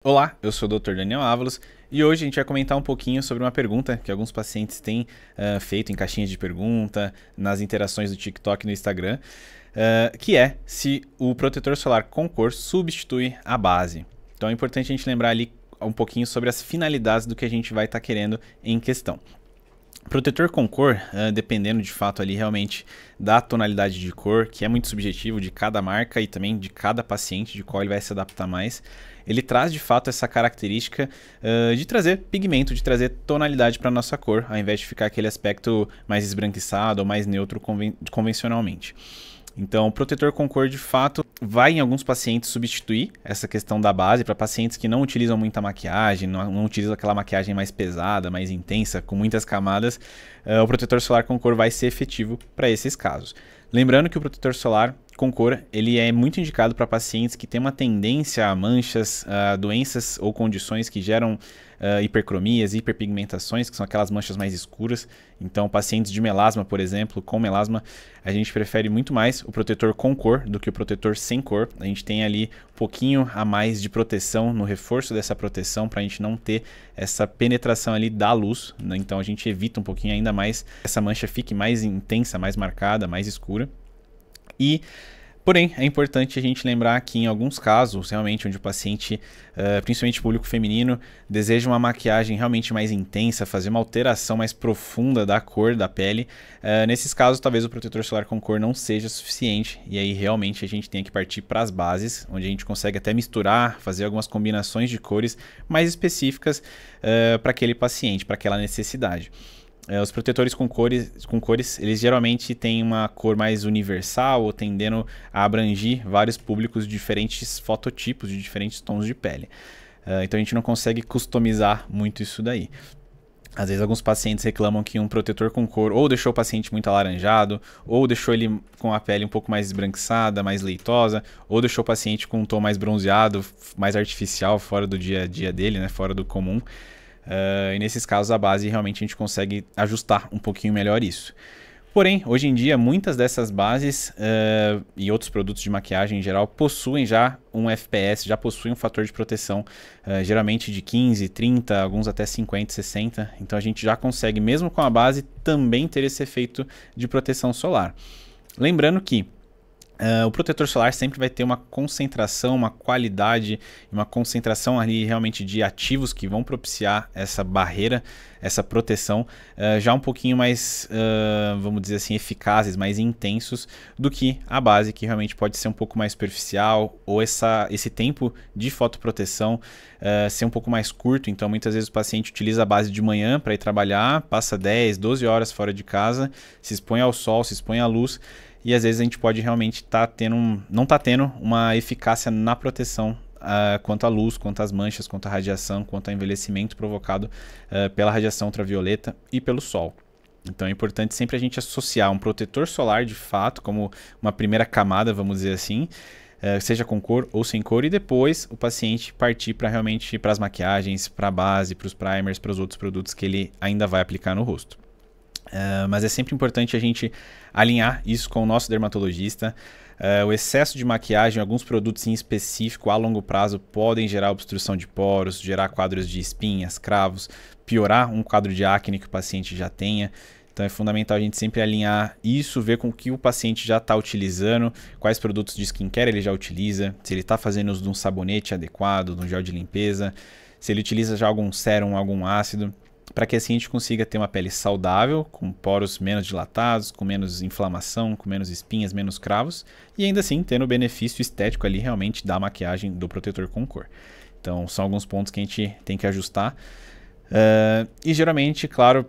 Olá, eu sou o Dr. Daniel Ávalos e hoje a gente vai comentar um pouquinho sobre uma pergunta que alguns pacientes têm feito em caixinhas de pergunta, nas interações do TikTok e no Instagram, que é se o protetor solar com cor substitui a base. Então é importante a gente lembrar ali um pouquinho sobre as finalidades do que a gente vai estar querendo em questão. Protetor com cor, dependendo de fato ali realmente da tonalidade de cor, que é muito subjetivo de cada marca e também de cada paciente, de qual ele vai se adaptar mais, ele traz de fato essa característica de trazer pigmento, de trazer tonalidade para a nossa cor, ao invés de ficar aquele aspecto mais esbranquiçado ou mais neutro convencionalmente. Então, o protetor com cor, de fato, vai em alguns pacientes substituir essa questão da base para pacientes que não utilizam muita maquiagem, não utilizam aquela maquiagem mais pesada, mais intensa, com muitas camadas. O protetor solar com cor vai ser efetivo para esses casos. Lembrando que o protetor solar com cor ele é muito indicado para pacientes que têm uma tendência a manchas, a doenças ou condições que geram hipercromias, hiperpigmentações, que são aquelas manchas mais escuras. Então, pacientes de melasma, por exemplo, com melasma, a gente prefere muito mais o protetor com cor do que o protetor sem cor. A gente tem ali um pouquinho a mais de proteção no reforço dessa proteção para a gente não ter essa penetração ali da luz, né? Então, a gente evita um pouquinho ainda mais essa mancha fique mais intensa, mais marcada, mais escura. Porém, é importante a gente lembrar que em alguns casos, realmente, onde o paciente, principalmente público feminino, deseja uma maquiagem realmente mais intensa, fazer uma alteração mais profunda da cor da pele, nesses casos, talvez o protetor solar com cor não seja suficiente, e aí realmente a gente tem que partir para as bases, onde a gente consegue até misturar, fazer algumas combinações de cores mais específicas para aquele paciente, para aquela necessidade. Os protetores com cores, eles geralmente têm uma cor mais universal ou tendendo a abranger vários públicos de diferentes fototipos, de diferentes tons de pele. Então a gente não consegue customizar muito isso daí. Às vezes alguns pacientes reclamam que um protetor com cor ou deixou o paciente muito alaranjado, ou deixou ele com a pele um pouco mais esbranquiçada, mais leitosa, ou deixou o paciente com um tom mais bronzeado, mais artificial, fora do dia a dia dele, né, fora do comum. E nesses casos a base realmente a gente consegue ajustar um pouquinho melhor isso. Porém, hoje em dia muitas dessas bases e outros produtos de maquiagem em geral possuem já um FPS, já possuem um fator de proteção geralmente de 15, 30, alguns até 50, 60. Então a gente já consegue, mesmo com a base, também ter esse efeito de proteção solar. Lembrando que o protetor solar sempre vai ter uma concentração, uma qualidade, uma concentração ali realmente de ativos que vão propiciar essa barreira, essa proteção, já um pouquinho mais, vamos dizer assim, eficazes, mais intensos do que a base, que realmente pode ser um pouco mais superficial, ou esse tempo de fotoproteção ser um pouco mais curto. Então muitas vezes o paciente utiliza a base de manhã para ir trabalhar, passa 10, 12 horas fora de casa, se expõe ao sol, se expõe à luz, e às vezes a gente pode realmente não tá tendo uma eficácia na proteção quanto à luz, quanto às manchas, quanto à radiação, quanto ao envelhecimento provocado pela radiação ultravioleta e pelo sol. Então é importante sempre a gente associar um protetor solar de fato como uma primeira camada, vamos dizer assim, seja com cor ou sem cor, e depois o paciente partir para realmente para as maquiagens, para a base, para os primers, para os outros produtos que ele ainda vai aplicar no rosto. Mas é sempre importante a gente alinhar isso com o nosso dermatologista. O excesso de maquiagem, alguns produtos em específico a longo prazo podem gerar obstrução de poros, gerar quadros de espinhas, cravos, piorar um quadro de acne que o paciente já tenha. Então é fundamental a gente sempre alinhar isso, ver com o que o paciente já está utilizando, quais produtos de skincare ele já utiliza, se ele está fazendo uso de um sabonete adequado, de um gel de limpeza, se ele utiliza já algum sérum, algum ácido, para que assim a gente consiga ter uma pele saudável, com poros menos dilatados, com menos inflamação, com menos espinhas, menos cravos, e ainda assim tendo o benefício estético ali realmente da maquiagem do protetor com cor. Então são alguns pontos que a gente tem que ajustar. E geralmente, claro,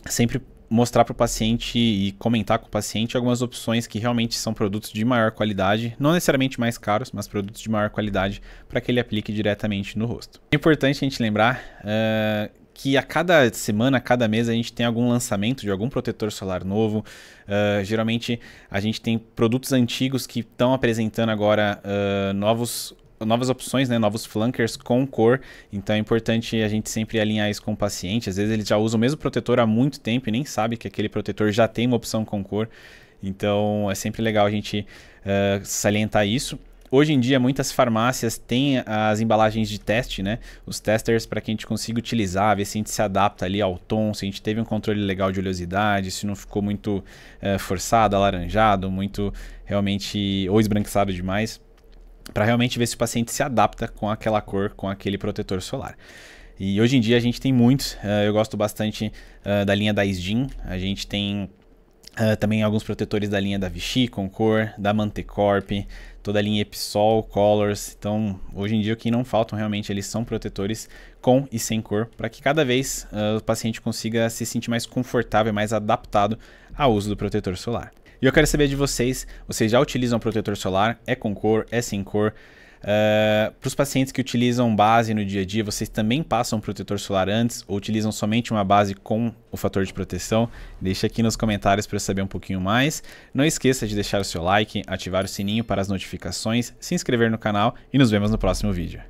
sempre mostrar para o paciente e comentar com o paciente algumas opções que realmente são produtos de maior qualidade, não necessariamente mais caros, mas produtos de maior qualidade para que ele aplique diretamente no rosto. É importante a gente lembrar que a cada semana, a cada mês, a gente tem algum lançamento de algum protetor solar novo. Geralmente a gente tem produtos antigos que estão apresentando agora novas opções, né? Novos flankers com cor. Então é importante a gente sempre alinhar isso com o paciente. Às vezes ele já usa o mesmo protetor há muito tempo e nem sabe que aquele protetor já tem uma opção com cor. Então é sempre legal a gente salientar isso. Hoje em dia, muitas farmácias têm as embalagens de teste, né? Os testers para que a gente consiga utilizar, ver se a gente se adapta ali ao tom, se a gente teve um controle legal de oleosidade, se não ficou muito forçado, alaranjado, muito realmente ou esbranquiçado demais, para realmente ver se o paciente se adapta com aquela cor, com aquele protetor solar. E hoje em dia a gente tem muitos, eu gosto bastante da linha da Isdin, a gente tem também alguns protetores da linha da Vichy, Concord, da Mantecorp, toda a linha Episol, Colors. Então, hoje em dia, o que não faltam realmente, eles são protetores com e sem cor, para que cada vez o paciente consiga se sentir mais confortável, mais adaptado ao uso do protetor solar. E eu quero saber de vocês já utilizam protetor solar? É com cor? É sem cor? Para os pacientes que utilizam base no dia a dia, vocês também passam protetor solar antes ou utilizam somente uma base com o fator de proteção? Deixa aqui nos comentários para eu saber um pouquinho mais. Não esqueça de deixar o seu like, ativar o sininho para as notificações, se inscrever no canal e nos vemos no próximo vídeo.